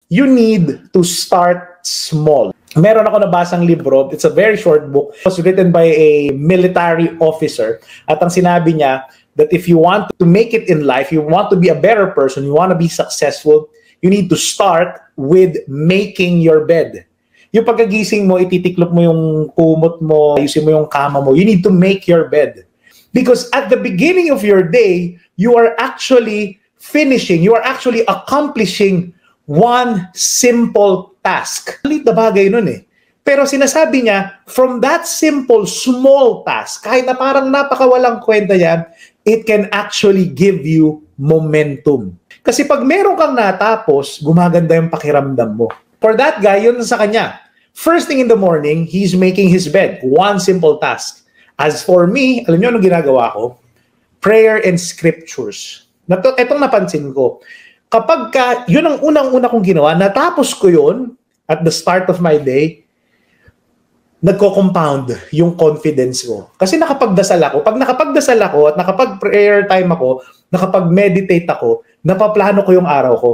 you need to start small. Meron ako nabasang libro, it's a very short book. It was written by a military officer. At ang sinabi niya, that if you want to make it in life, you want to be a better person, you want to be successful, you need to start with making your bed. Yung pagkagising mo, ititiklop mo yung kumot mo, ayusin mo yung kama mo, you need to make your bed. Because at the beginning of your day, you are actually finishing, you are actually accomplishing one simple task. Malit na bagay nun eh. Pero sinasabi niya, from that simple, small task, kahit na parang napakawalang kwenta yan, it can actually give you momentum. Kasi pag meron kang natapos, gumaganda yung pakiramdam mo. For that guy, yun sa kanya. First thing in the morning, he's making his bed. One simple task. As for me, alam niyo anong ginagawa ko? Prayer and scriptures. Itong napansin ko. Kapag yun ang unang-una kong ginawa, natapos ko yun at the start of my day, nagko-compound yung confidence ko. Kasi nakapagdasal ako. Pag nakapagdasal ako at nakapag-prayer time ako, nakapag-meditate ako, napaplano ko yung araw ko.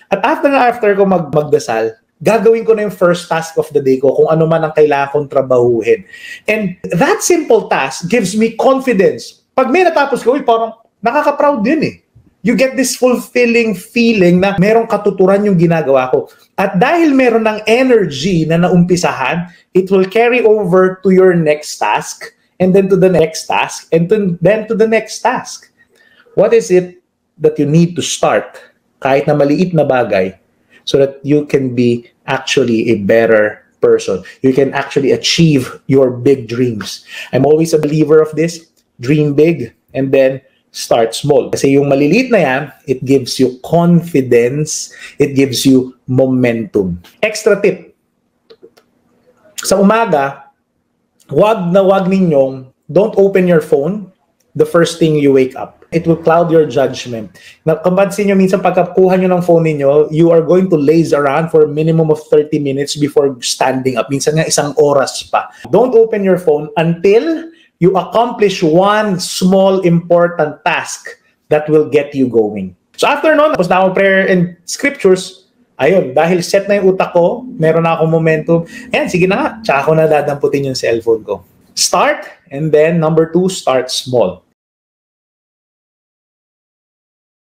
At after ko magdasal, gagawin ko na yung first task of the day ko, kung ano man ang kailangan kong trabahuhin. And that simple task gives me confidence. Pag may natapos ko, parang nakaka-proud din eh. You get this fulfilling feeling na merong katuturan yung ginagawa ko. At dahil meron ng energy na naumpisahan, it will carry over to your next task, and then to the next task, and then to the next task. What is it that you need to start, kahit na maliit na bagay, so that you can be actually a better person? You can actually achieve your big dreams. I'm always a believer of this. Dream big, and then start small. Kasi yung maliliit na yan, it gives you confidence, it gives you momentum. Extra tip. Sa umaga, wag ninyong, don't open your phone the first thing you wake up. It will cloud your judgment. Nakampansin nyo, minsan pagkakuha nyo ng phone ninyo, you are going to laze around for a minimum of 30 minutes before standing up. Minsan nga 1 oras pa. Don't open your phone until you accomplish one small important task that will get you going. So after nun, tapos na ako prayer and scriptures, ayun, dahil set na yung utak ko, meron na akong momentum, ayan, sige na nga, tsaka ako na dadamputin yung cellphone ko. Start, and then number 2, start small.